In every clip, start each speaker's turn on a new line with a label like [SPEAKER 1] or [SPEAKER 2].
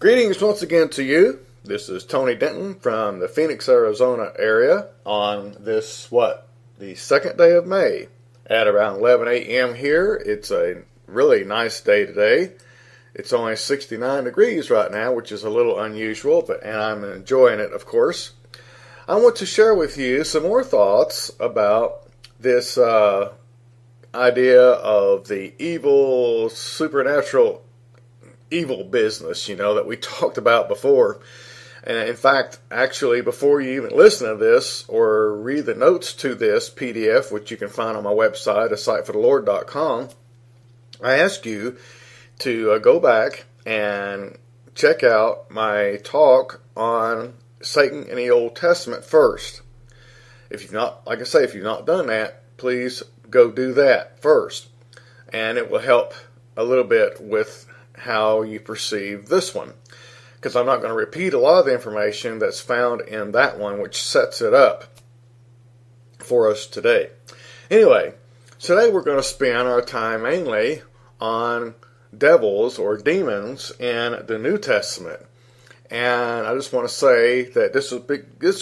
[SPEAKER 1] Greetings once again to you. This is Tony Denton from the Phoenix, Arizona area on this, the second day of May at around 11 a.m. here. It's a really nice day today. It's only 69 degrees right now, which is a little unusual, and I'm enjoying it, of course. I want to share with you some more thoughts about this idea of the evil, supernatural evil business, that we talked about before. And in fact, actually, before you even listen to this or read the notes to this PDF, which you can find on my website, asightforthelord.com, I ask you to go back and check out my talk on Satan in the Old Testament first. If you've not, like I say, if you've not done that, please go do that first. And it will help a little bit with how you perceive this one, because I'm not going to repeat a lot of the information that's found in that one, which sets it up for us today. Anyway, today we're going to spend our time mainly on devils or demons in the New Testament. And I just want to say that this is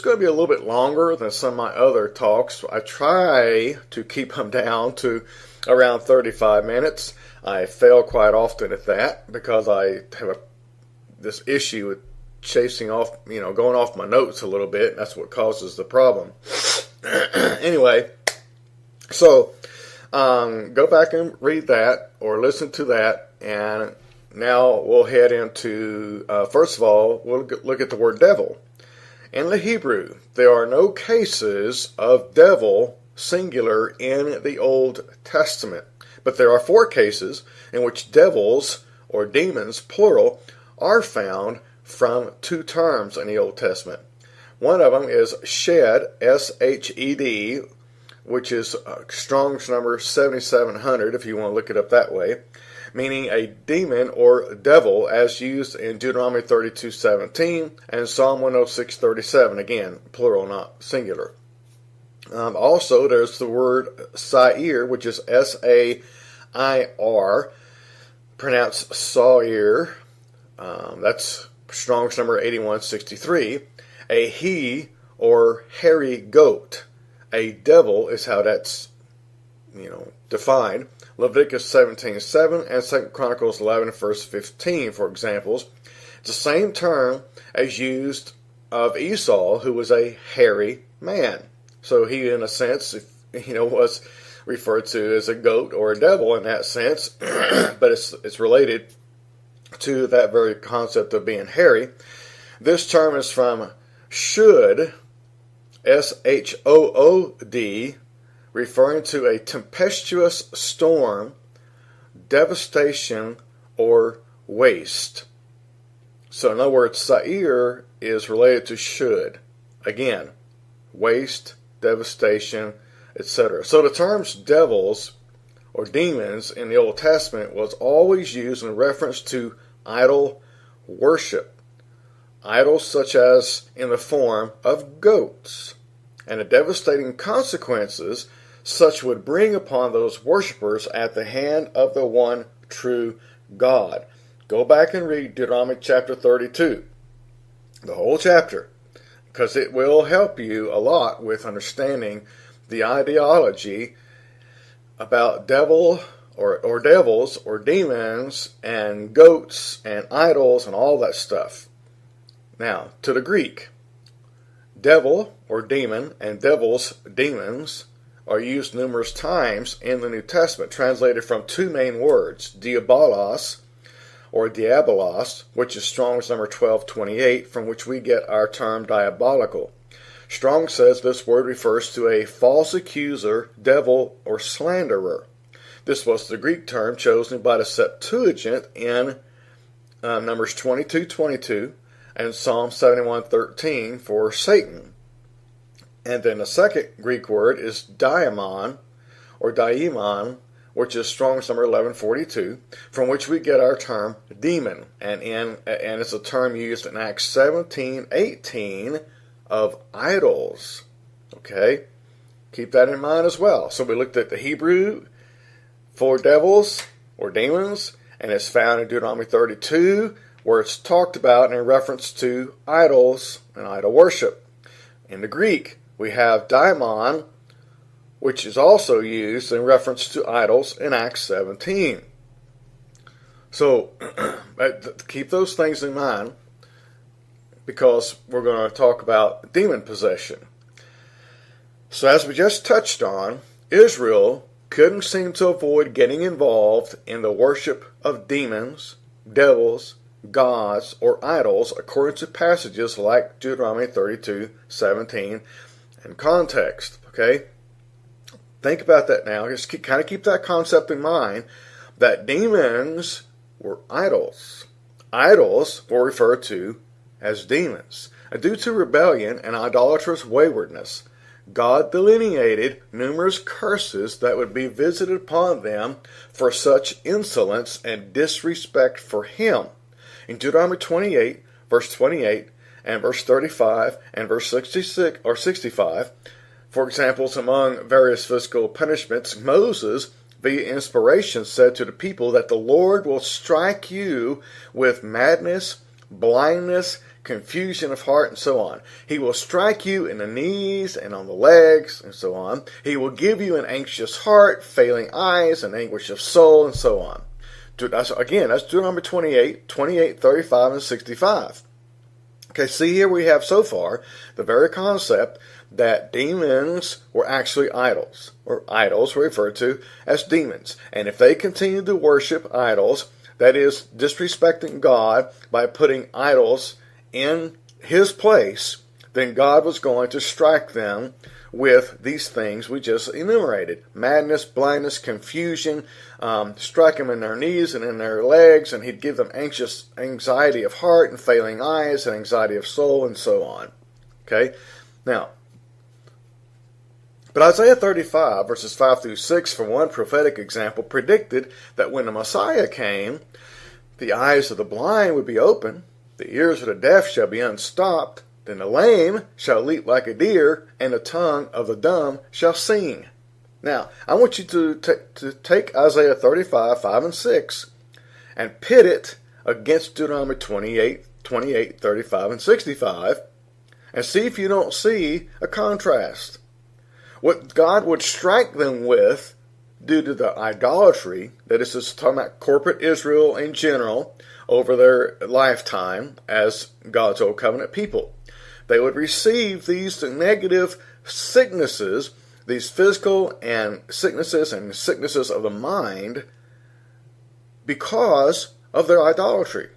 [SPEAKER 1] going to be a little bit longer than some of my other talks. I try to keep them down to around 35 minutes. I fail quite often at that because I have this issue with chasing off, going off my notes a little bit. That's what causes the problem. Anyway, so go back and read that or listen to that. And now we'll head into, first of all, we'll look at the word devil. In the Hebrew, there are no cases of devil, singular, in the Old Testament. But there are 4 cases in which devils, or demons, plural, are found from 2 terms in the Old Testament. One of them is shed, S-H-E-D, which is Strong's number 7700, if you want to look it up that way, meaning a demon or devil as used in Deuteronomy 32:17 and Psalm 106:37, again, plural, not singular. Also, there's the word Sair, which is S-A-I-R, pronounced Sair. That's Strong's number 8163. A he or hairy goat. A devil is how that's, defined. Leviticus 17:7 and 2 Chronicles 11 verse 15, for examples. It's the same term as used of Esau, who was a hairy man. So he, in a sense, was referred to as a goat or a devil in that sense, but it's related to that very concept of being hairy. This term is from should, S-H-O-O-D, referring to a tempestuous storm, devastation, or waste. So in other words, Sair is related to should. Again, waste, devastation, etc. So the terms devils or demons in the Old Testament was always used in reference to idol worship. Idols such as in the form of goats, and the devastating consequences such would bring upon those worshippers at the hand of the one true God. Go back and read Deuteronomy chapter 32, the whole chapter, because it will help you a lot with understanding the ideology about devil or devils or demons and goats and idols and all that stuff. Now, to the Greek, devil or demon and devils, demons, are used numerous times in the New Testament, translated from 2 main words, diabolos or diabolos, which is Strong's number 1228, from which we get our term diabolical. Strong says this word refers to a false accuser, devil, or slanderer. This was the Greek term chosen by the Septuagint in Numbers 22:22 and Psalm 71:13 for Satan. And then the second Greek word is daimon or daimon, which is Strong's number 1142, from which we get our term demon, and it's a term used in Acts 17:18 of idols. Okay, keep that in mind as well. So we looked at the Hebrew for devils or demons, and it's found in Deuteronomy 32, where it's talked about in reference to idols and idol worship. In the Greek, we have daimon, which is also used in reference to idols in Acts 17. So keep those things in mind, because we're going to talk about demon possession. So as we just touched on, Israel couldn't seem to avoid getting involved in the worship of demons, devils, gods, or idols, according to passages like Deuteronomy 32:17 and context. Okay? Think about that now. Just kind of keep that concept in mind, that demons were idols. Idols were referred to as demons. And due to rebellion and idolatrous waywardness, God delineated numerous curses that would be visited upon them for such insolence and disrespect for Him. In Deuteronomy 28, verse 28, and verse 35, and verse 66 or 65, for examples among various physical punishments, Moses, via inspiration, said to the people that the Lord will strike you with madness, blindness, confusion of heart, and so on. He will strike you in the knees and on the legs, and so on. He will give you an anxious heart, failing eyes, and anguish of soul, and so on. That's Deuteronomy 28, 35, and 65. Okay, see here we have so far the very concept that demons were actually idols, or idols were referred to as demons. And if they continued to worship idols, that is, disrespecting God by putting idols in His place, then God was going to strike them with these things we just enumerated: madness, blindness, confusion, strike them in their knees and in their legs, and He'd give them anxiety of heart and failing eyes and anxiety of soul, and so on. Okay? Now, but Isaiah 35, verses 5 through 6, for one prophetic example, predicted that when the Messiah came, the eyes of the blind would be open, the ears of the deaf shall be unstopped, then the lame shall leap like a deer, and the tongue of the dumb shall sing. Now, I want you to take Isaiah 35, 5 and 6, and pit it against Deuteronomy 28, 35, and 65, and see if you don't see a contrast. What God would strike them with due to the idolatry, that is just talking about corporate Israel in general, over their lifetime as God's old covenant people. They would receive these negative sicknesses, these physical and sicknesses of the mind, because of their idolatry.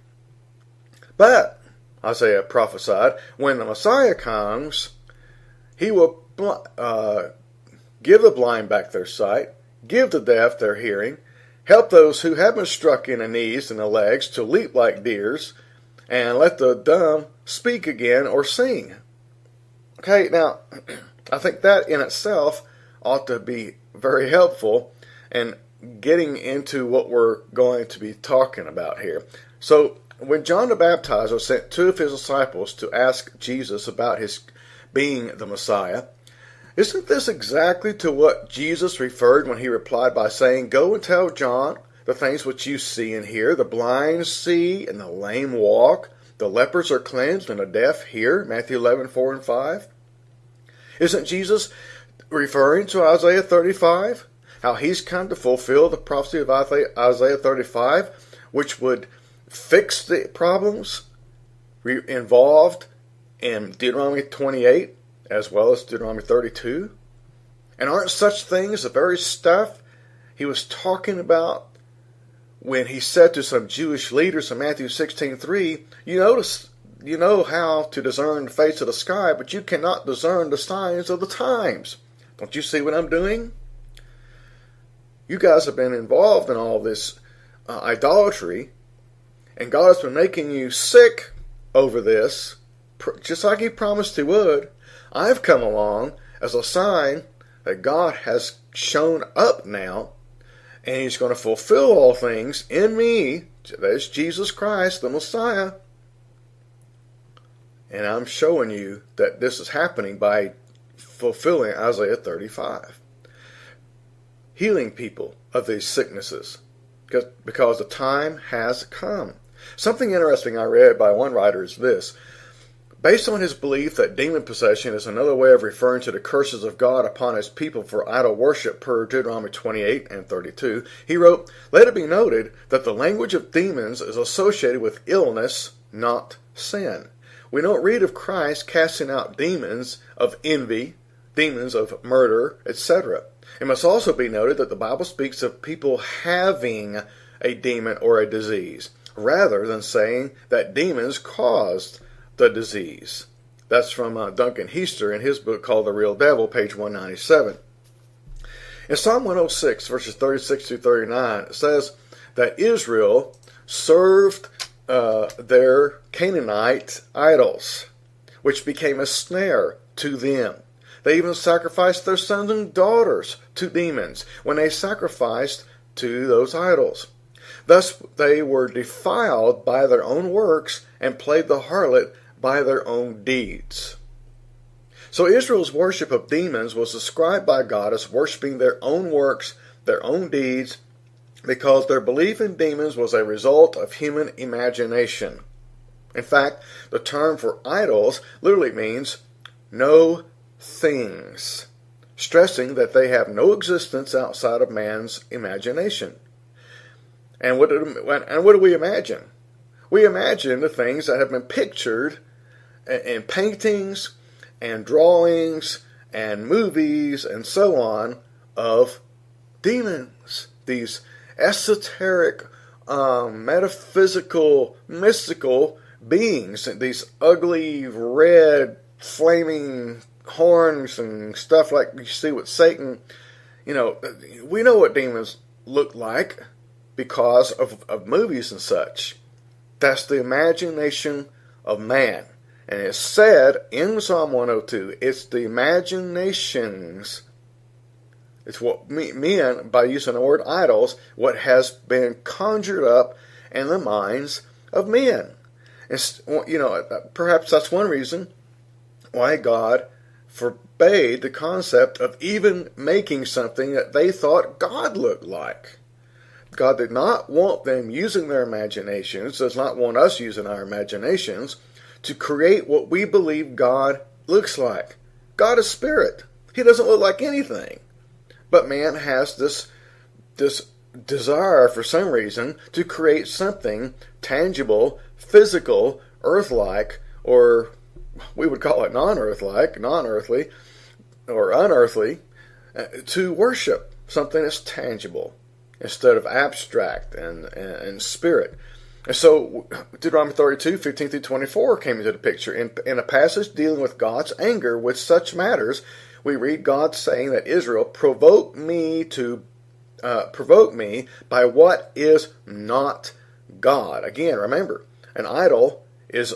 [SPEAKER 1] But, Isaiah prophesied, when the Messiah comes, He will give the blind back their sight, give the deaf their hearing, help those who have been struck in the knees and the legs to leap like deers, and let the dumb speak again or sing. Okay, now, I think that in itself ought to be very helpful in getting into what we're going to be talking about here. So, when John the Baptizer sent two of his disciples to ask Jesus about His being the Messiah, isn't this exactly to what Jesus referred when He replied by saying, "Go and tell John the things which you see and hear. The blind see and the lame walk. The lepers are cleansed and the deaf hear." Matthew 11, 4 and 5. Isn't Jesus referring to Isaiah 35? How He's come to fulfill the prophecy of Isaiah 35, which would fix the problems involved in Deuteronomy 28 as well as Deuteronomy 32? And aren't such things the very stuff He was talking about when He said to some Jewish leaders in Matthew 16:3, you know how to discern the face of the sky, but you cannot discern the signs of the times. Don't you see what I'm doing? You guys have been involved in all this idolatry, and God has been making you sick over this, just like He promised He would. I've come along as a sign that God has shown up now, and He's going to fulfill all things in me. That is Jesus Christ, the Messiah. And I'm showing you that this is happening by fulfilling Isaiah 35. Healing people of these sicknesses, because the time has come. Something interesting I read by one writer is this. Based on his belief that demon possession is another way of referring to the curses of God upon his people for idol worship per Deuteronomy 28 and 32, he wrote, "Let it be noted that the language of demons is associated with illness, not sin. We don't read of Christ casting out demons of envy, demons of murder, etc. It must also be noted that the Bible speaks of people having a demon or a disease, rather than saying that demons caused the disease." That's from Duncan Heister in his book called The Real Devil, page 197. In Psalm 106, verses 36 through 39, it says that Israel served their Canaanite idols, which became a snare to them. They even sacrificed their sons and daughters to demons when they sacrificed to those idols. Thus they were defiled by their own works and played the harlot by their own deeds. So Israel's worship of demons was described by God as worshiping their own works, their own deeds, because their belief in demons was a result of human imagination. In fact, the term for idols literally means no things, stressing that they have no existence outside of man's imagination. And what do we imagine? We imagine the things that have been pictured in paintings and drawings and movies and so on of demons. These esoteric, metaphysical, mystical beings. These ugly, red, flaming horns and stuff like you see with Satan. You know, we know what demons look like because of movies and such. That's the imagination of man. And it's said in Psalm 102, it's the imaginations. It's what men, by using the word idols, what has been conjured up in the minds of men. And, you know, perhaps that's one reason why God forbade the concept of even making something that they thought God looked like. God did not want them using their imaginations, does not want us using our imaginations, to create what we believe God looks like. God is spirit. He doesn't look like anything. But man has this desire, for some reason, to create something tangible, physical, earth-like, or we would call it non-earth-like, non-earthly, or unearthly, to worship something that's tangible instead of abstract and spirit. And so Deuteronomy 32, 15 through 24 came into the picture. In a passage dealing with God's anger with such matters, we read God saying that Israel provoked me by what is not God. Again, remember, an idol is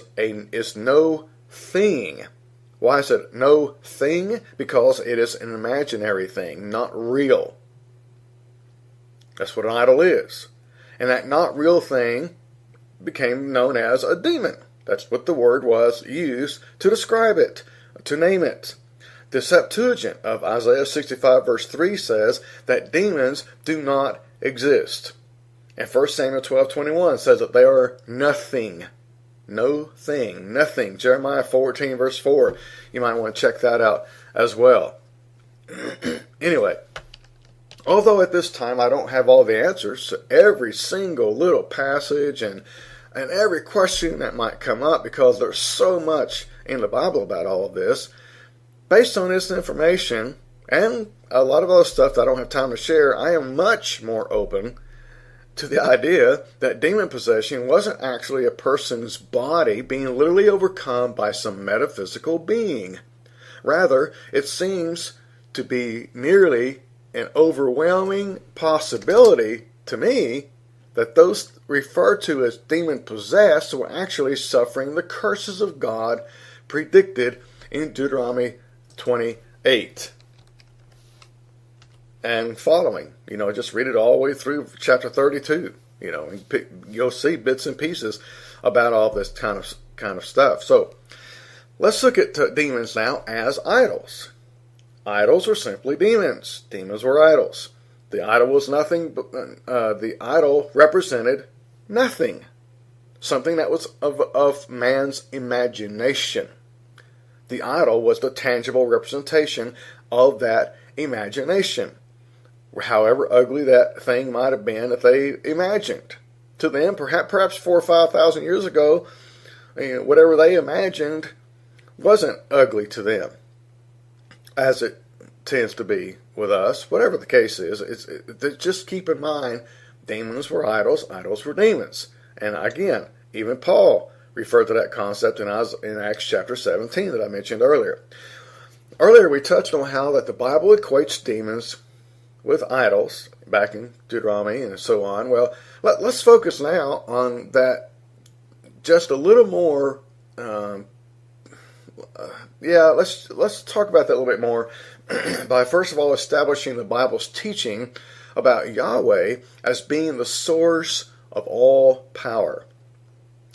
[SPEAKER 1] no thing. Why is it no thing? Because it is an imaginary thing, not real. That's what an idol is. And that not real thing became known as a demon. That's what the word was used to describe it, to name it. The Septuagint of Isaiah 65 verse 3 says that demons do not exist. And 1 Samuel 12:21 says that they are nothing. No thing. Nothing. Jeremiah 14 verse 4. You might want to check that out as well. Anyway, although at this time I don't have all the answers to every single little passage and every question that might come up, because there's so much in the Bible about all of this, based on this information and a lot of other stuff that I don't have time to share, I am much more open to the idea that demon possession wasn't actually a person's body being literally overcome by some metaphysical being. Rather, it seems to be nearly an overwhelming possibility to me that those referred to as demon-possessed were actually suffering the curses of God predicted in Deuteronomy 28 and following. You know, just read it all the way through chapter 32. You know, you'll see bits and pieces about all this kind of stuff. So let's look at demons now as idols. Idols are simply demons. Demons were idols. The idol was nothing, but the idol represented nothing. something that was of man's imagination. The idol was the tangible representation of that imagination, however ugly that thing might have been that they imagined. To them, perhaps 4,000 or 5,000 years ago, whatever they imagined wasn't ugly to them, as it tends to be with us. Whatever the case is, just keep in mind, demons were idols, idols were demons. And again, even Paul referred to that concept in Acts chapter 17 that I mentioned earlier. Earlier we touched on how that the Bible equates demons with idols, back in Deuteronomy and so on. Well, let's focus now on that just a little more. Let's talk about that a little bit more by first of all establishing the Bible's teaching about Yahweh as being the source of all power.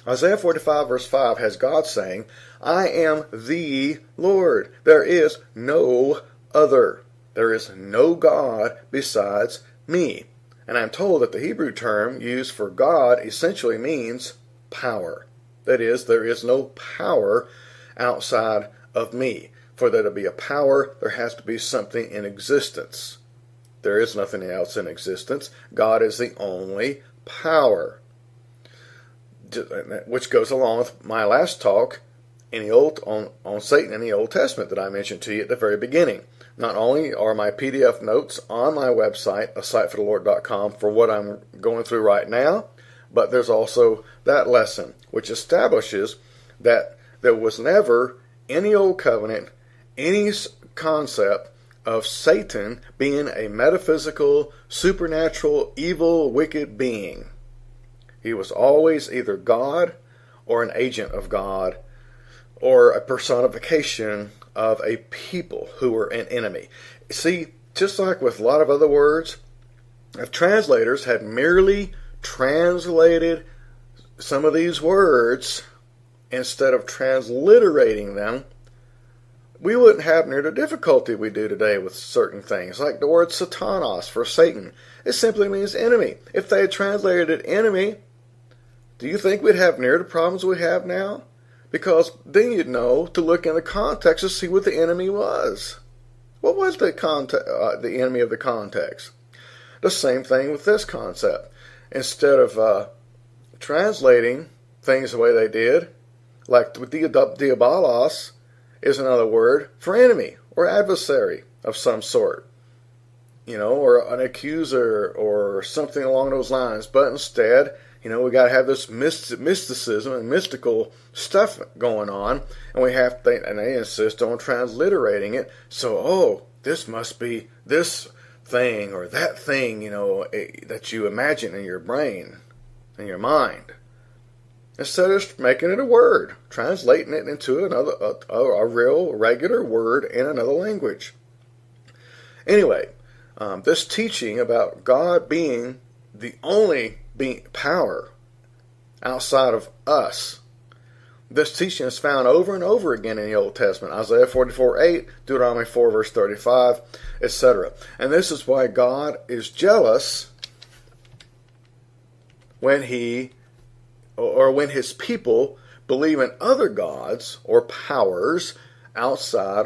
[SPEAKER 1] Isaiah 45 verse 5 has God saying, I am the Lord. There is no other. There is no God besides me. And I'm told that the Hebrew term used for God essentially means power. That is, there is no power outside of me. For there to be a power, there has to be something in existence. There is nothing else in existence. God is the only power. Which goes along with my last talk on Satan in the Old Testament that I mentioned to you at the very beginning. Not only are my PDF notes on my website, asightforthelord.com, for what I'm going through right now, but there's also that lesson, which establishes that there was never any Old Covenant, any concept of Satan being a metaphysical, supernatural, evil, wicked being. He was always either God or an agent of God or a personification of a people who were an enemy. See, just like with a lot of other words, if translators had merely translated some of these words instead of transliterating them, we wouldn't have near the difficulty we do today with certain things. Like the word satanos for Satan. It simply means enemy. If they had translated it enemy, do you think we'd have near the problems we have now? Because then you'd know to look in the context to see what the enemy was. What was the enemy of the context? The same thing with this concept. Instead of translating things the way they did, like diabolos is another word for enemy or adversary of some sort, or an accuser or something along those lines. But instead, we got to have this mysticism and mystical stuff going on, and and they insist on transliterating it. So, this must be this thing or that thing, that you imagine in your brain, in your mind. Instead of making it a word, translating it into a real, regular word in another language. Anyway, this teaching about God being the only power outside of us, this teaching is found over and over again in the Old Testament. Isaiah 44:8, Deuteronomy 4 verse 35, etc. And this is why God is jealous when when his people believe in other gods or powers outside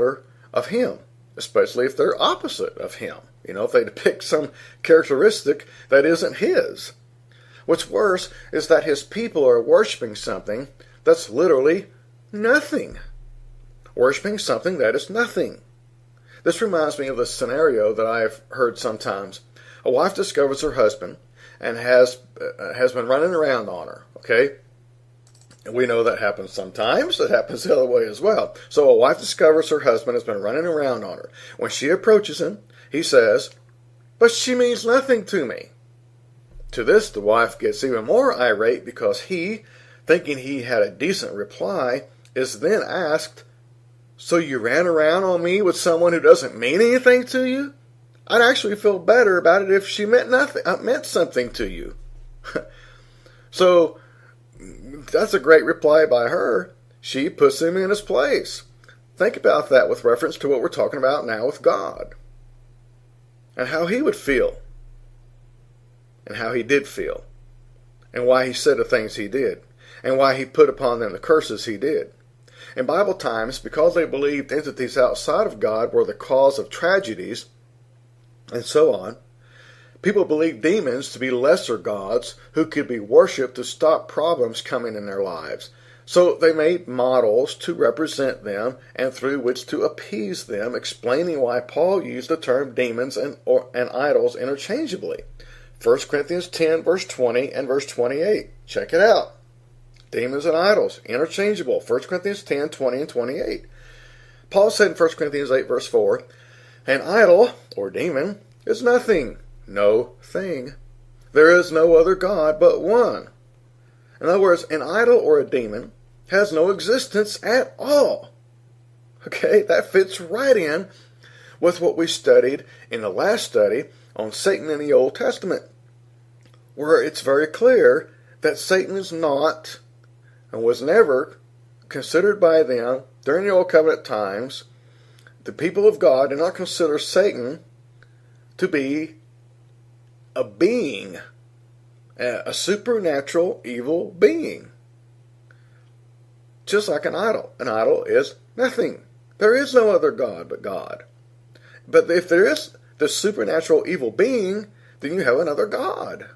[SPEAKER 1] of him, especially if they're opposite of him. If they depict some characteristic that isn't his. What's worse is that his people are worshiping something that's literally nothing. Worshiping something that is nothing. This reminds me of the scenario that I've heard sometimes. A wife discovers her husband and has been running around on her. Okay? And we know that happens sometimes. It happens the other way as well. So a wife discovers her husband has been running around on her. When she approaches him, he says, "But she means nothing to me." To this, the wife gets even more irate because he, thinking he had a decent reply, is then asked, "So you ran around on me with someone who doesn't mean anything to you? I'd actually feel better about it if she meant something to you." So that's a great reply by her. She puts him in his place. Think about that with reference to what we're talking about now with God. And how he would feel. And how he did feel. And why he said the things he did. and why he put upon them the curses he did. In Bible times, because they believed entities outside of God were the cause of tragedies, and so on, people believed demons to be lesser gods who could be worshipped to stop problems coming in their lives. So they made models to represent them and through which to appease them, explaining why Paul used the term demons and idols interchangeably. 1 Corinthians 10, verse 20 and verse 28. Check it out. Demons and idols, interchangeable. 1 Corinthians 10, 20 and 28. Paul said in 1 Corinthians 8, verse 4, an idol, or demon, is nothing, no thing. There is no other God but one. In other words, an idol or a demon has no existence at all. Okay, that fits right in with what we studied in the last study on Satan in the Old Testament, where it's very clear that Satan is not and was never considered by them during the Old Covenant times. The people of God did not consider Satan to be a being, a supernatural evil being. Just like an idol. An idol is nothing. There is no other God but God. But if there is the supernatural evil being, then you have another God.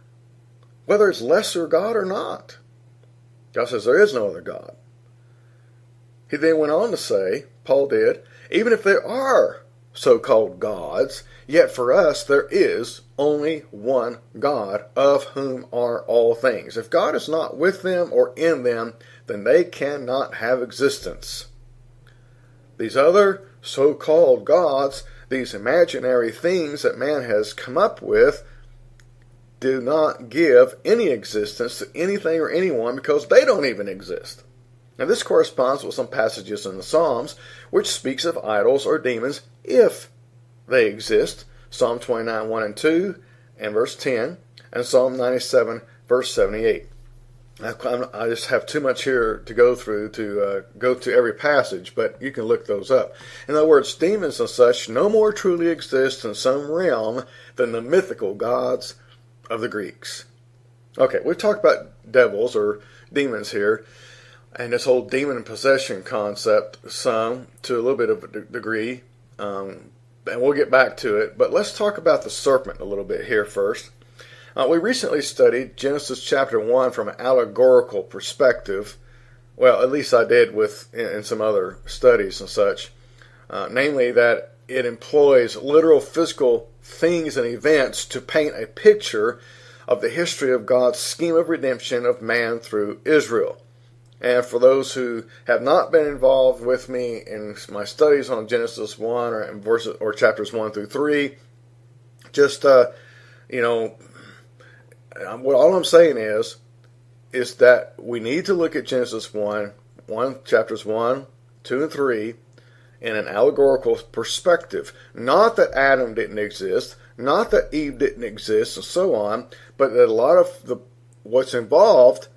[SPEAKER 1] Whether it's lesser God or not. God says there is no other God. He then went on to say, Paul did, even if there are so-called gods, yet for us there is only one God, of whom are all things. If God is not with them or in them, then they cannot have existence. These other so-called gods, these imaginary things that man has come up with, do not give any existence to anything or anyone because they don't even exist. Now this corresponds with some passages in the Psalms which speaks of idols or demons if they exist. Psalm 29, 1 and 2 and verse 10, and Psalm 97, verse 78. I just have too much here to go through to go to every passage, but you can look those up. In other words, demons and such no more truly exist in some realm than the mythical gods of the Greeks. Okay, we've talked about devils or demons here, and this whole demon possession concept some to a little bit of a degree, and we'll get back to it. But let's talk about the serpent a little bit here first. We recently studied Genesis chapter 1 from an allegorical perspective. Well, at least I did in some other studies and such. Namely that it employs literal physical things and events to paint a picture of the history of God's scheme of redemption of man through Israel. And for those who have not been involved with me in my studies on Genesis 1 or chapters 1 through 3, just, what all I'm saying is that we need to look at Genesis 1, chapters 1, 2, and 3 in an allegorical perspective. Not that Adam didn't exist, not that Eve didn't exist, and so on, but that a lot of what's involved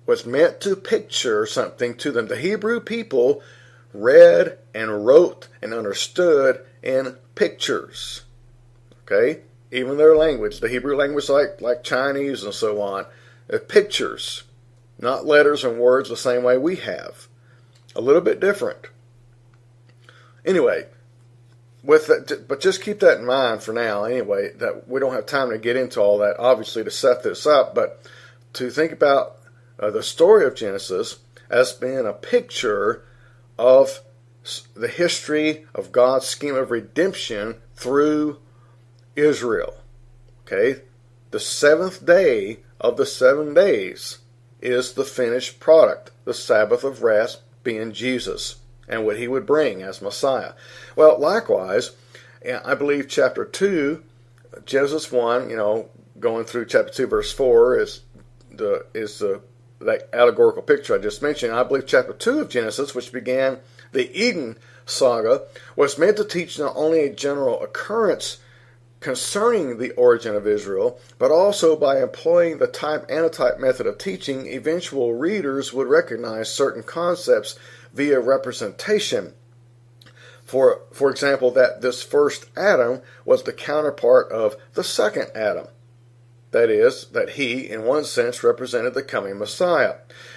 [SPEAKER 1] was meant to picture something to them. The Hebrew people read and wrote and understood in pictures. Okay? Even their language, the Hebrew language like Chinese and so on, pictures, not letters and words the same way we have. A little bit different. Anyway, but just keep that in mind for now anyway, that we don't have time to get into all that, obviously, to set this up, but to think about the story of Genesis as being a picture of the history of God's scheme of redemption through Israel. Okay? The seventh day of the 7 days is the finished product, the Sabbath of rest being Jesus and what he would bring as Messiah. Well, likewise, I believe chapter 2, Genesis 1, going through chapter 2, verse 4 is that allegorical picture I just mentioned. I believe chapter 2 of Genesis, which began the Eden saga, was meant to teach not only a general occurrence concerning the origin of Israel, but also by employing the type-antitype method of teaching, eventual readers would recognize certain concepts via representation. For example, that this first Adam was the counterpart of the second Adam. That is, that he, in one sense, represented the coming Messiah.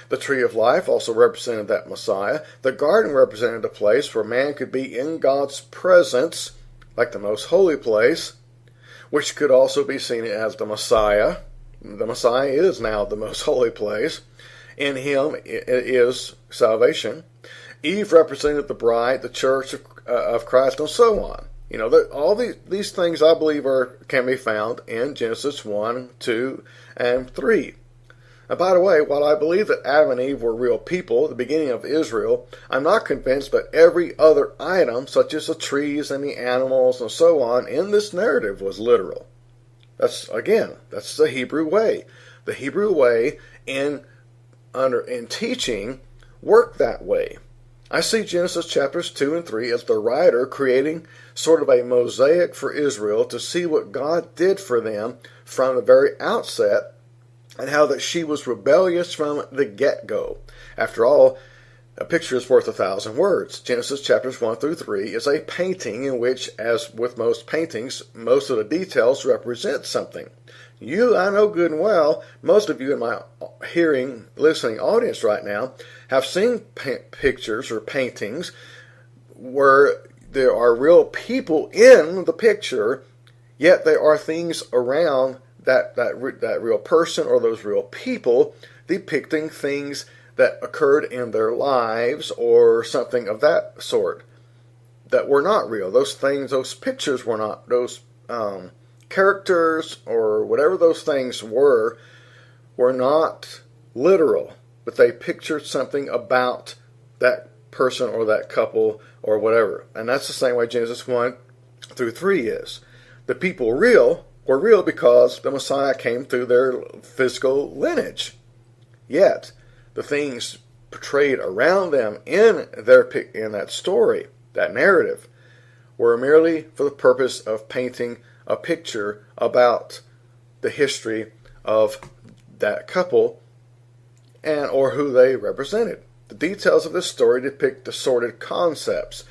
[SPEAKER 1] The tree of life also represented that Messiah. The garden represented a place where man could be in God's presence, like the most holy place, which could also be seen as the Messiah. The Messiah is now the most holy place. In him is salvation. Eve represented the bride, the church of Christ, and so on. You know, all these things, I believe, can be found in Genesis 1, 2, and 3. And by the way, while I believe that Adam and Eve were real people, the beginning of Israel, I'm not convinced that every other item, such as the trees and the animals and so on, in this narrative was literal. That's the Hebrew way. The Hebrew way in teaching worked that way. I see Genesis chapters 2 and 3 as the writer creating sort of a mosaic for Israel to see what God did for them from the very outset, and how that she was rebellious from the get-go. After all, a picture is worth 1,000 words. Genesis chapters 1 through 3 is a painting in which, as with most paintings, most of the details represent something. I know good and well, most of you in my listening audience right now have seen pictures or paintings where there are real people in the picture, yet there are things around that real person or those real people depicting things that occurred in their lives or something of that sort that were not real. Those things, those pictures were not, those characters or whatever those things were not literal, but they pictured something about that person or that couple or whatever. And that's the same way Genesis 1 through 3 is. The people were real because the Messiah came through their physical lineage. Yet, the things portrayed around them in that story, that narrative, were merely for the purpose of painting a picture about the history of that couple or who they represented. The details of this story depict assorted concepts.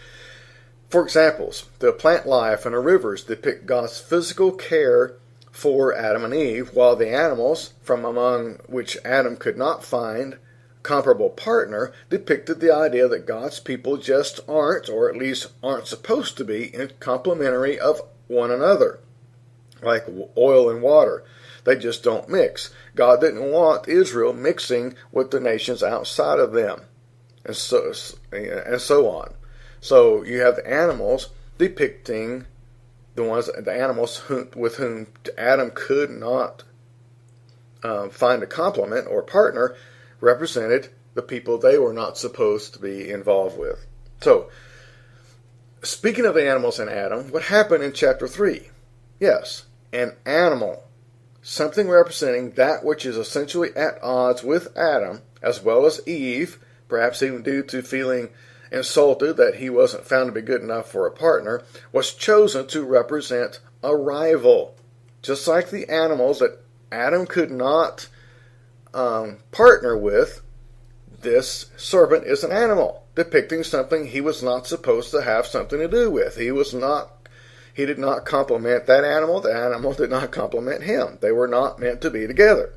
[SPEAKER 1] For examples, the plant life and the rivers depict God's physical care for Adam and Eve, while the animals, from among which Adam could not find a comparable partner, depicted the idea that God's people just aren't, or at least aren't supposed to be, complementary of one another, like oil and water. They just don't mix. God didn't want Israel mixing with the nations outside of them, and so on. So you have the animals depicting the animals with whom Adam could not find a complement or partner, represented the people they were not supposed to be involved with. So, speaking of the animals and Adam, what happened in chapter 3? Yes, an animal, something representing that which is essentially at odds with Adam, as well as Eve, perhaps even due to feeling insulted that he wasn't found to be good enough for a partner, was chosen to represent a rival. Just like the animals that Adam could not partner with, this serpent is an animal depicting something he was not supposed to have something to do with. He did not complement that animal. The animal did not complement him. They were not meant to be together.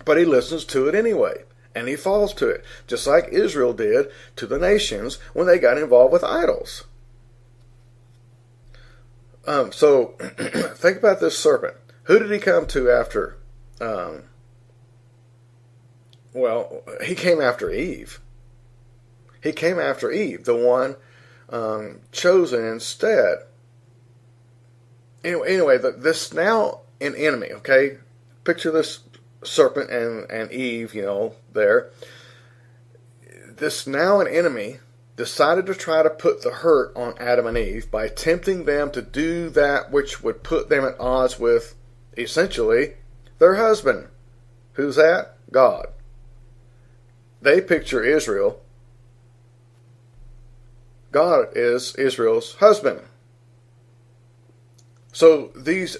[SPEAKER 1] But he listens to it anyway. And he falls to it, just like Israel did to the nations when they got involved with idols. So, think about this serpent. Who did he come to after? He came after Eve. He came after Eve, the one chosen instead. Anyway, this now an enemy, okay? Picture this serpent and Eve, there. This now an enemy decided to try to put the hurt on Adam and Eve by tempting them to do that which would put them at odds with, essentially, their husband. Who's that? God. They picture Israel. God is Israel's husband. So this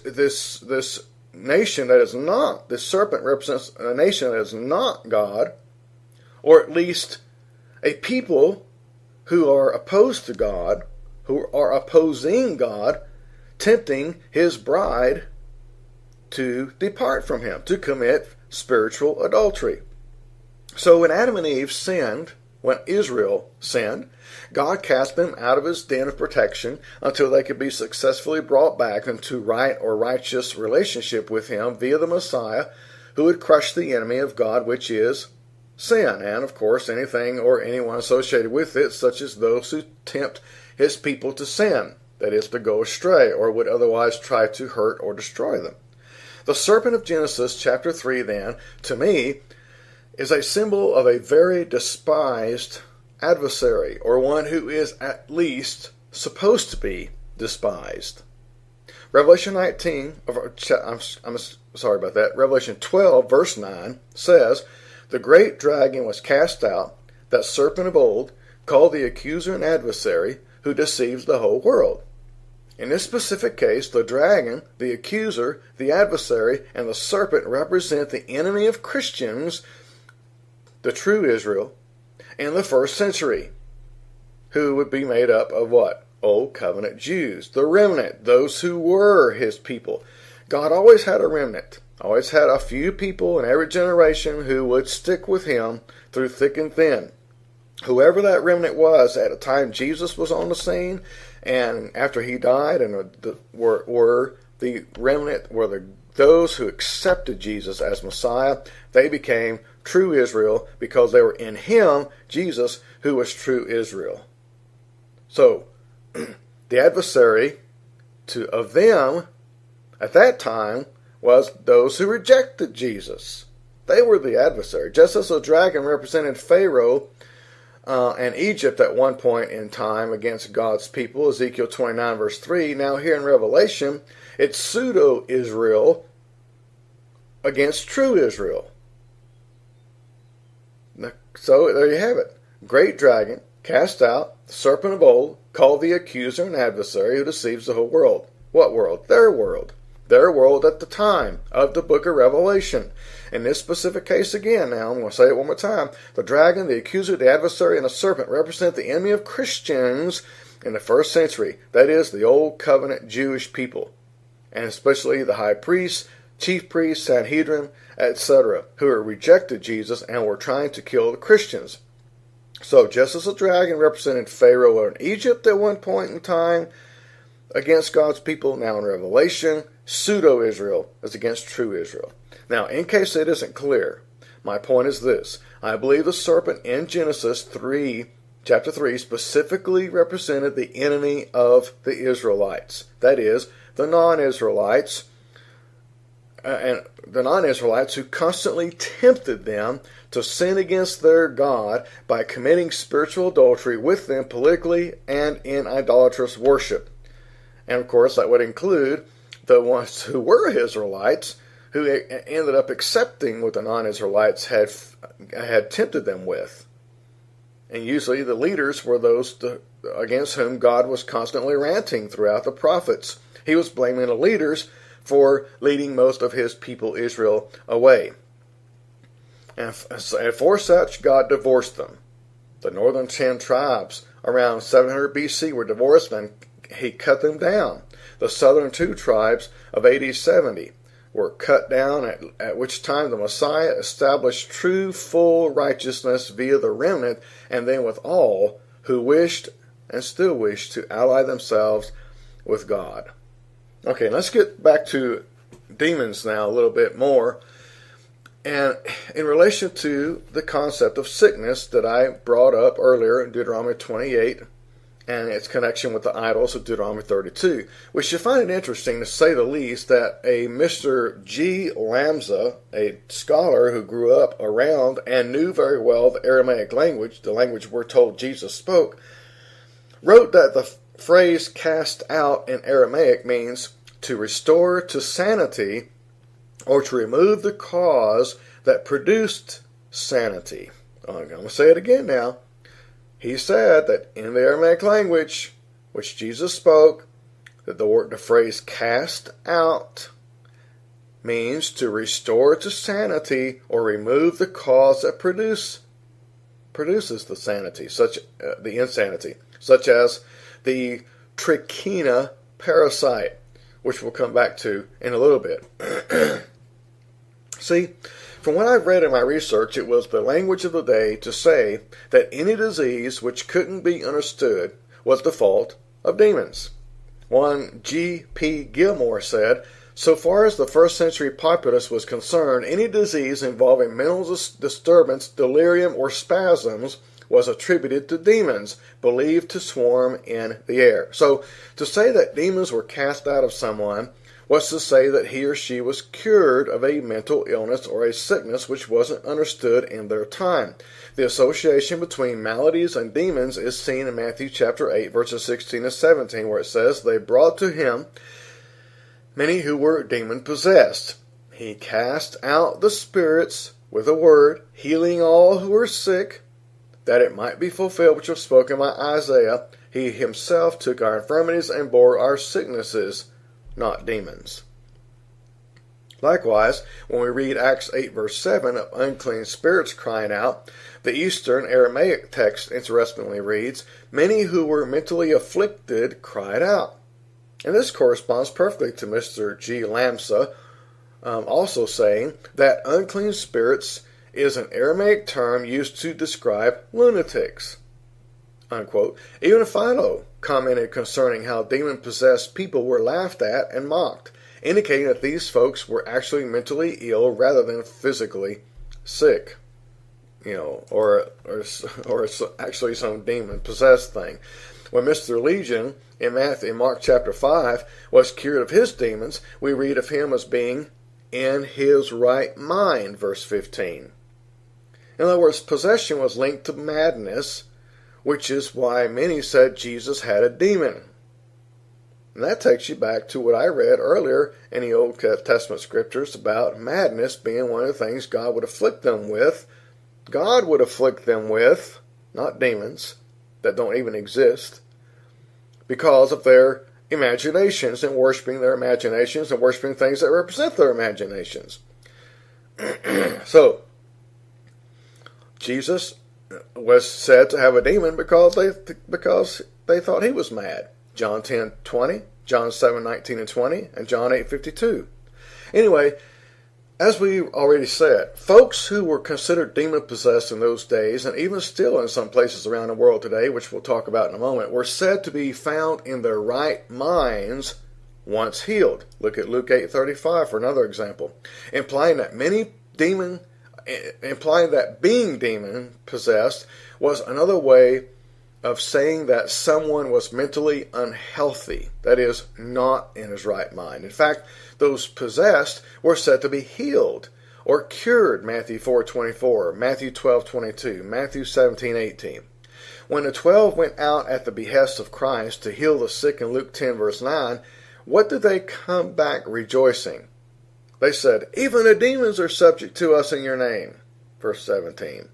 [SPEAKER 1] nation that is not, this serpent represents a nation that is not God, or at least a people who are opposed to God, who are opposing God, tempting his bride to depart from him, to commit spiritual adultery. So when Adam and Eve sinned, when Israel sinned, God cast them out of his den of protection until they could be successfully brought back into right or righteous relationship with him via the Messiah, who would crush the enemy of God, which is sin, and of course anything or anyone associated with it, such as those who tempt his people to sin, that is, to go astray, or would otherwise try to hurt or destroy them. The serpent of Genesis chapter 3, then, to me, is a symbol of a very despised adversary, or one who is at least supposed to be despised. Revelation 12, verse 9 says, "The great dragon was cast out, that serpent of old, called the accuser and adversary, who deceives the whole world." In this specific case, the dragon, the accuser, the adversary, and the serpent represent the enemy of Christians, the true Israel, in the first century, who would be made up of what? Old covenant Jews, the remnant, those who were his people. God always had a remnant, always had a few people in every generation who would stick with him through thick and thin. Whoever that remnant was at the time Jesus was on the scene, and after he died, and were the remnant, were those who accepted Jesus as Messiah. They became true Israel because they were in him, Jesus, who was true Israel. So, the adversary of them at that time was those who rejected Jesus. They were the adversary. Just as the dragon represented Pharaoh and Egypt at one point in time against God's people, Ezekiel 29 verse 3, now here in Revelation, it's pseudo-Israel against true Israel. So there you have it. Great dragon, cast out, the serpent of old, called the accuser and adversary, who deceives the whole world. What world? Their world. Their world at the time of the book of Revelation. In this specific case again, now I'm going to say it one more time. The dragon, the accuser, the adversary, and the serpent represent the enemy of Christians in the first century. That is, the old covenant Jewish people. And especially the high priests, chief priests, Sanhedrin, etc., who rejected Jesus and were trying to kill the Christians. So just as the dragon represented Pharaoh in Egypt at one point in time against God's people, now in Revelation, pseudo-Israel is against true Israel. Now, in case it isn't clear, my point is this. I believe the serpent in Genesis 3, chapter 3, specifically represented the enemy of the Israelites. That is, the non-Israelites, and the non-Israelites who constantly tempted them to sin against their God by committing spiritual adultery with them politically and in idolatrous worship. And of course, that would include the ones who were Israelites, who ended up accepting what the non-Israelites had tempted them with. And usually the leaders were those against whom God was constantly ranting throughout the prophets. He was blaming the leaders for leading most of his people Israel away. And for such, God divorced them. The northern 10 tribes around 700 BC were divorced, and he cut them down. The southern 2 tribes of AD 70 were cut down, at which time the Messiah established true, full righteousness via the remnant, and then with all who wished and still wish to ally themselves with God. Okay, let's get back to demons now a little bit more. And in relation to the concept of sickness that I brought up earlier in Deuteronomy 28 and its connection with the idols of Deuteronomy 32, we should find it interesting, to say the least, that a Mr. G. Lamza, a scholar who grew up around and knew very well the Aramaic language, the language we're told Jesus spoke, wrote that the phrase cast out in Aramaic means to restore to sanity or to remove the cause that produced sanity. I'm going to say it again now. He said that in the Aramaic language, which Jesus spoke, that the phrase cast out means to restore to sanity or remove the cause that produces the sanity, the insanity, such as the trichina parasite, which we'll come back to in a little bit. See, from what I've read in my research, it was the language of the day to say that any disease which couldn't be understood was the fault of demons. One G.P. Gilmore said, "So far as the first century populace was concerned, any disease involving mental disturbance, delirium, or spasms was attributed to demons, believed to swarm in the air." So, to say that demons were cast out of someone was to say that he or she was cured of a mental illness or a sickness which wasn't understood in their time. The association between maladies and demons is seen in Matthew chapter 8, verses 16 and 17, where it says, "They brought to him many who were demon-possessed. He cast out the spirits with a word, healing all who were sick, that it might be fulfilled which was spoken by Isaiah. He himself took our infirmities and bore our sicknesses," not demons. Likewise, when we read Acts 8 verse 7 of unclean spirits crying out, the Eastern Aramaic text interestingly reads, "Many who were mentally afflicted cried out." And this corresponds perfectly to Mr. G. Lamsa also saying that unclean spirits is an Aramaic term used to describe lunatics. Unquote. Even Philo commented concerning how demon-possessed people were laughed at and mocked, indicating that these folks were actually mentally ill rather than physically sick, or actually some demon-possessed thing. When Mr. Legion in Mark chapter 5 was cured of his demons, we read of him as being in his right mind, verse 15. In other words, possession was linked to madness, which is why many said Jesus had a demon. And that takes you back to what I read earlier in the Old Testament scriptures about madness being one of the things God would afflict them with. God would afflict them with, not demons that don't even exist, because of their imaginations and worshiping their imaginations and worshiping things that represent their imaginations. So, Jesus was said to have a demon because they thought he was mad. John 10:20, John 7:19 and 20, and John 8:52. Anyway, as we already said, folks who were considered demon-possessed in those days, and even still in some places around the world today, which we'll talk about in a moment, were said to be found in their right minds once healed. Look at Luke 8:35 for another example, implying that being demon-possessed was another way of saying that someone was mentally unhealthy, that is, not in his right mind. In fact, those possessed were said to be healed or cured, Matthew 4:24, Matthew 12:22, Matthew 17:18. When the 12 went out at the behest of Christ to heal the sick in Luke 10 verse 9, what did they come back rejoicing? They said, "Even the demons are subject to us in your name." Verse 17.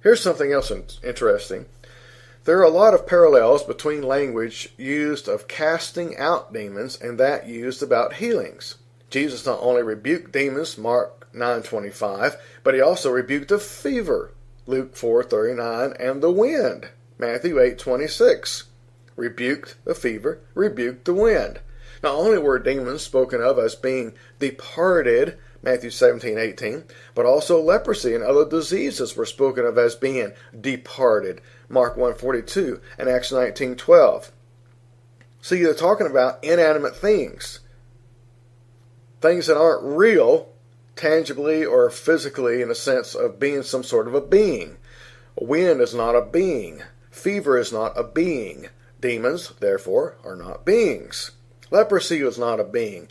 [SPEAKER 1] Here's something else interesting. There are a lot of parallels between language used of casting out demons and that used about healings. Jesus not only rebuked demons, Mark 9:25, but he also rebuked a fever, Luke 4:39, and the wind, Matthew 8:26. Rebuked the fever, rebuked the wind. Not only were demons spoken of as being departed, Matthew 17:18, but also leprosy and other diseases were spoken of as being departed, Mark 1:42 and Acts 19:12. See, they're talking about inanimate things that aren't real, tangibly or physically in the sense of being some sort of a being. Wind is not a being. Fever is not a being. Demons, therefore, are not beings. Leprosy was not a being.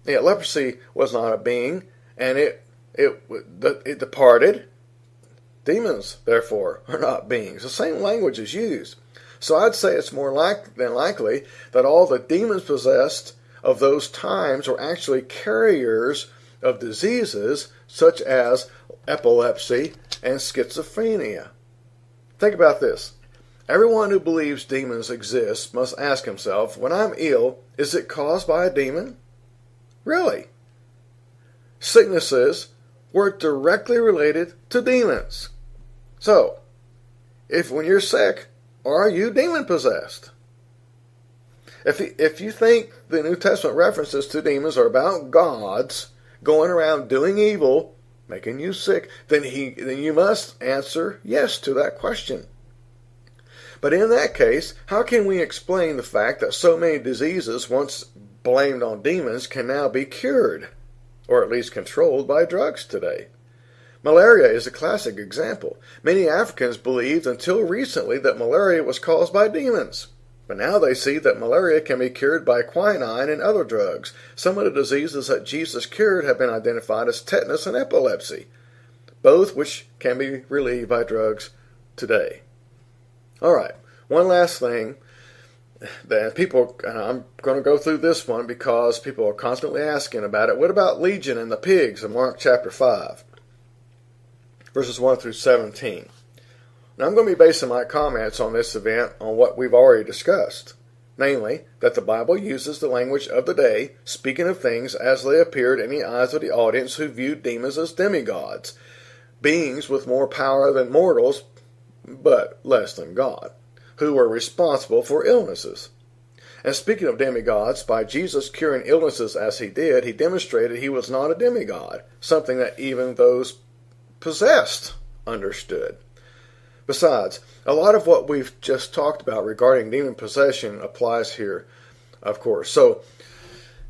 [SPEAKER 1] Leprosy was not a being, and it departed. Demons, therefore, are not beings. The same language is used. So I'd say it's more than likely that all the demons possessed of those times were actually carriers of diseases such as epilepsy and schizophrenia. Think about this. Everyone who believes demons exist must ask himself, when I'm ill, is it caused by a demon? Really? Sicknesses were directly related to demons. So, when you're sick, are you demon-possessed? If you think the New Testament references to demons are about gods going around doing evil, making you sick, then you must answer yes to that question. But in that case, how can we explain the fact that so many diseases once blamed on demons can now be cured, or at least controlled by drugs today? Malaria is a classic example. Many Africans believed until recently that malaria was caused by demons. But now they see that malaria can be cured by quinine and other drugs. Some of the diseases that Jesus cured have been identified as tetanus and epilepsy, both which can be relieved by drugs today. All right, one last thing that people, and I'm going to go through this one because people are constantly asking about it. What about Legion and the pigs in Mark chapter 5, verses 1 through 17? Now, I'm going to be basing my comments on this event on what we've already discussed, namely, that the Bible uses the language of the day, speaking of things as they appeared in the eyes of the audience who viewed demons as demigods, beings with more power than mortals, but less than God, who were responsible for illnesses. And speaking of demigods, by Jesus curing illnesses as he did, he demonstrated he was not a demigod, something that even those possessed understood. Besides, a lot of what we've just talked about regarding demon possession applies here, of course. So,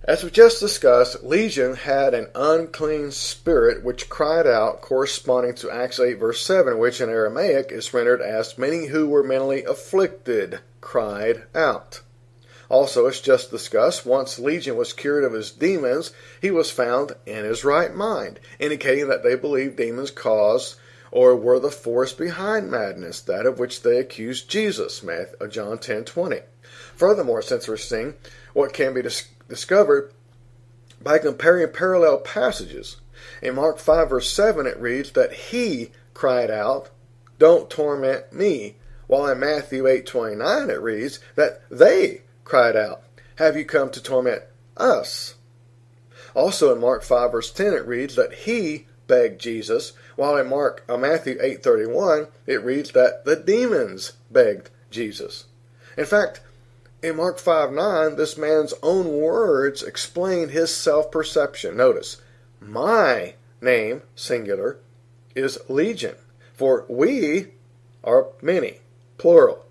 [SPEAKER 1] as we just discussed, Legion had an unclean spirit which cried out, corresponding to Acts 8 verse 7, which in Aramaic is rendered as many who were mentally afflicted cried out. Also, as just discussed, once Legion was cured of his demons, he was found in his right mind, indicating that they believed demons caused or were the force behind madness, that of which they accused Jesus, John 10:20. Furthermore, it's interesting what can be discovered by comparing parallel passages. In Mark 5 verse 7 it reads that he cried out, "Don't torment me," while in Matthew 8:29 it reads that they cried out, "Have you come to torment us?" Also in Mark 5 verse 10 it reads that he begged Jesus, while in Matthew 8:31 it reads that the demons begged Jesus. In fact, in Mark 5:9, this man's own words explain his self-perception. Notice, my name, singular, is Legion, for we are many, plural.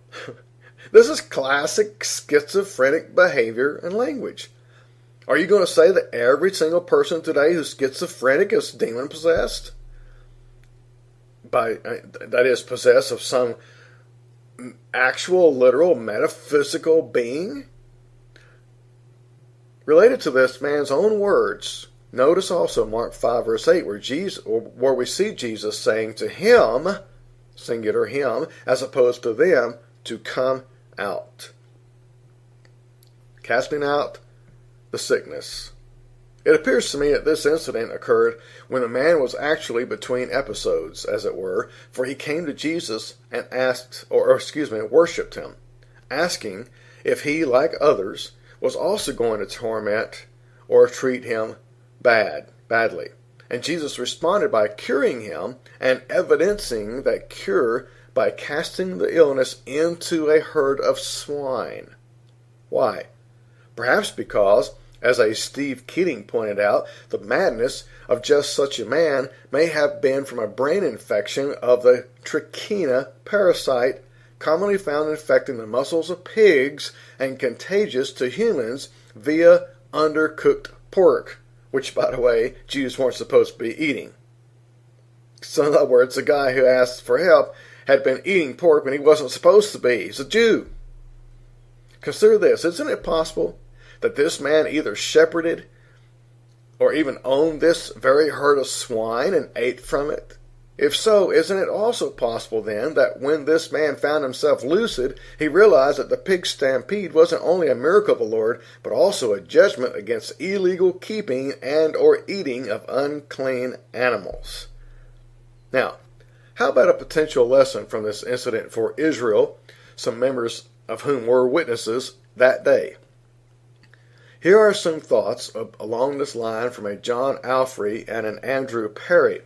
[SPEAKER 1] This is classic schizophrenic behavior and language. Are you going to say that every single person today who's schizophrenic is demon-possessed? That is, possessed of some actual, literal, metaphysical being? Related to this man's own words, notice also Mark 5 verse 8 where we see Jesus saying to him, singular him, as opposed to them, to come out. Casting out the sickness. It appears to me that this incident occurred when the man was actually between episodes, as it were, for he came to Jesus and worshipped him, asking if he, like others, was also going to torment or treat him badly. And Jesus responded by curing him and evidencing that cure by casting the illness into a herd of swine. Why? Perhaps because, as a Steve Keating pointed out, the madness of just such a man may have been from a brain infection of the trichina parasite commonly found infecting the muscles of pigs and contagious to humans via undercooked pork, which, by the way, Jews weren't supposed to be eating. So in other words, the guy who asked for help had been eating pork when he wasn't supposed to be. He's a Jew. Consider this. Isn't it possible that this man either shepherded or even owned this very herd of swine and ate from it? If so, isn't it also possible then that when this man found himself lucid, he realized that the pig stampede wasn't only a miracle of the Lord, but also a judgment against illegal keeping and or eating of unclean animals? Now, how about a potential lesson from this incident for Israel, some members of whom were witnesses that day? Here are some thoughts along this line from a John Alfrey and an Andrew Perry.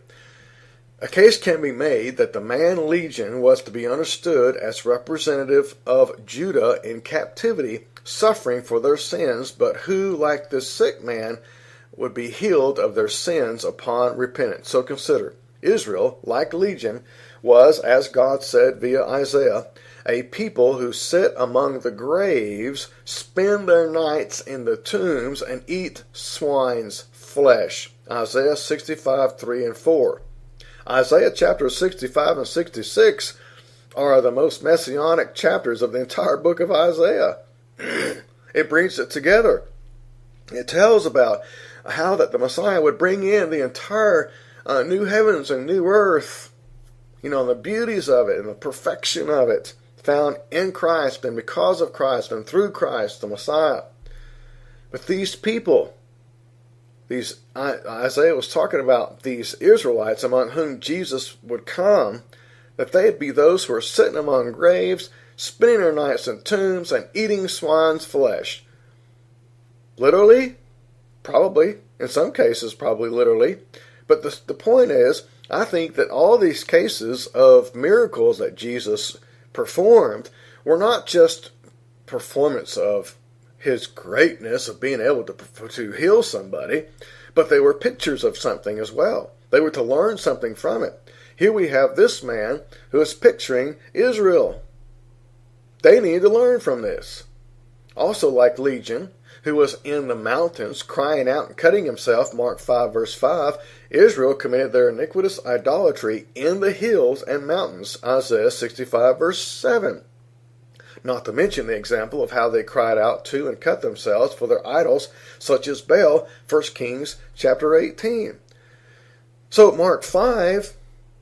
[SPEAKER 1] A case can be made that the man Legion was to be understood as representative of Judah in captivity, suffering for their sins, but who, like this sick man, would be healed of their sins upon repentance. So consider, Israel, like Legion, was, as God said via Isaiah, a people who sit among the graves, spend their nights in the tombs, and eat swine's flesh. Isaiah 65, 3 and 4. Isaiah chapters 65 and 66 are the most messianic chapters of the entire book of Isaiah. It brings it together. It tells about how that the Messiah would bring in the entire new heavens and new earth, the beauties of it and the perfection of it found in Christ and because of Christ and through Christ, the Messiah. But these people, Isaiah was talking about these Israelites among whom Jesus would come, that they'd be those who are sitting among graves, spending their nights in tombs, and eating swine's flesh. Literally? Probably. In some cases, probably literally. But the point is, I think that all these cases of miracles that Jesus performed were not just performance of his greatness of being able to heal somebody, but they were pictures of something as well. They were to learn something from it. Here we have this man who is picturing Israel. They need to learn from this. Also, like Legion, who was in the mountains crying out and cutting himself, Mark 5 verse 5, Israel committed their iniquitous idolatry in the hills and mountains, Isaiah 65 verse 7. Not to mention the example of how they cried out to and cut themselves for their idols, such as Baal, 1 Kings chapter 18. So Mark 5,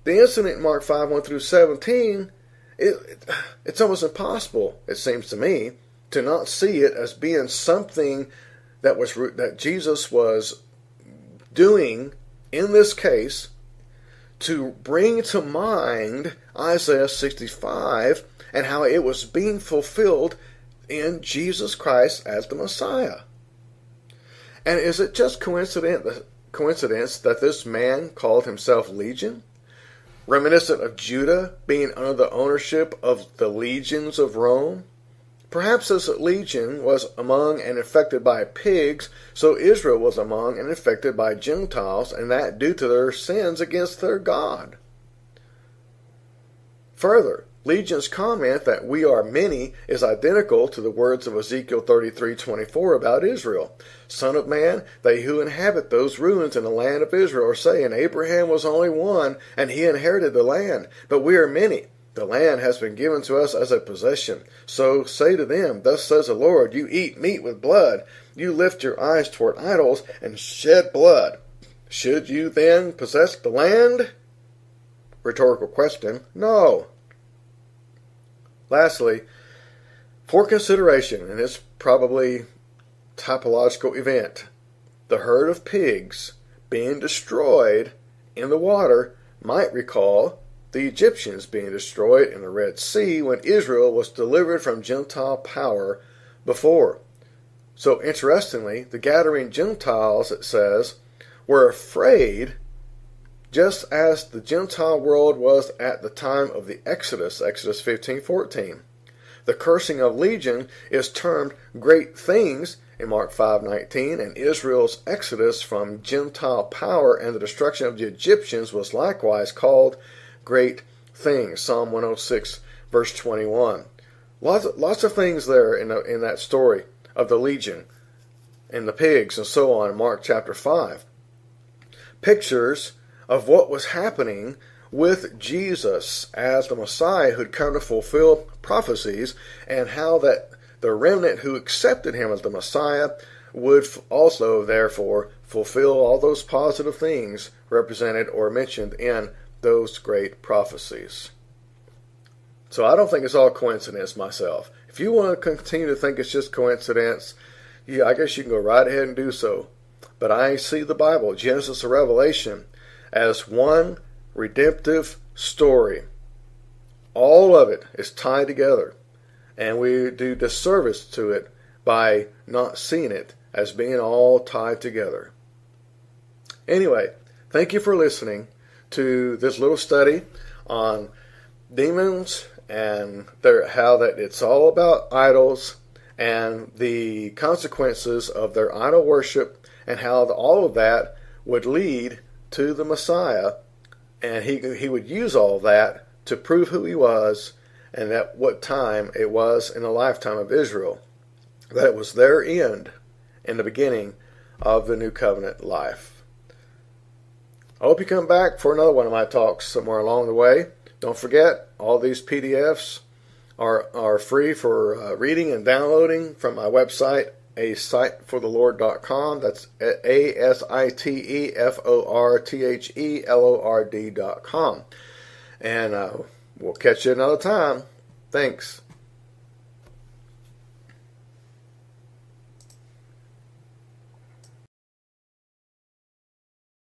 [SPEAKER 1] the incident in Mark 5, 1 through 17, it's almost impossible, it seems to me, to not see it as being something that Jesus was doing in this case to bring to mind Isaiah 65 and how it was being fulfilled in Jesus Christ as the Messiah. And is it just coincidence that this man called himself Legion? Reminiscent of Judah being under the ownership of the legions of Rome? Perhaps this legion was among and infected by pigs, so Israel was among and infected by Gentiles, and that due to their sins against their God. Further, Legion's comment that we are many is identical to the words of Ezekiel 33:24 about Israel. Son of man, they who inhabit those ruins in the land of Israel are saying, Abraham was only one, and he inherited the land, but we are many. The land has been given to us as a possession. So say to them, thus says the Lord, you eat meat with blood. You lift your eyes toward idols and shed blood. Should you then possess the land? Rhetorical question. No. Lastly, for consideration, and it's probably typological event, the herd of pigs being destroyed in the water might recall the Egyptians being destroyed in the Red Sea when Israel was delivered from Gentile power before. So interestingly, the gathering Gentiles, it says, were afraid just as the Gentile world was at the time of the Exodus, Exodus 15:14. The cursing of Legion is termed great things in Mark 5:19, and Israel's exodus from Gentile power and the destruction of the Egyptians was likewise called great things, Psalm 106 verse 21. Lots of things there in that story of the Legion and the pigs and so on in Mark chapter 5. Pictures of what was happening with Jesus as the Messiah who'd come to fulfill prophecies, and how that the remnant who accepted him as the Messiah would also therefore fulfill all those positive things represented or mentioned in those great prophecies. So I don't think it's all coincidence myself. If you want to continue to think it's just coincidence, yeah, I guess you can go right ahead and do so. But I see the Bible, Genesis to Revelation, as one redemptive story. All of it is tied together, and we do disservice to it by not seeing it as being all tied together. Anyway, thank you for listening to this little study on demons and how that it's all about idols and the consequences of their idol worship, and how all of that would lead to the Messiah, and he would use all of that to prove who he was and at what time it was in the lifetime of Israel, that it was their end in the beginning of the new covenant life. I hope you come back for another one of my talks somewhere along the way. Don't forget, all these PDFs are free for reading and downloading from my website, asiteforthelord.com. That's asiteforthelord.com. And we'll catch you another time. Thanks.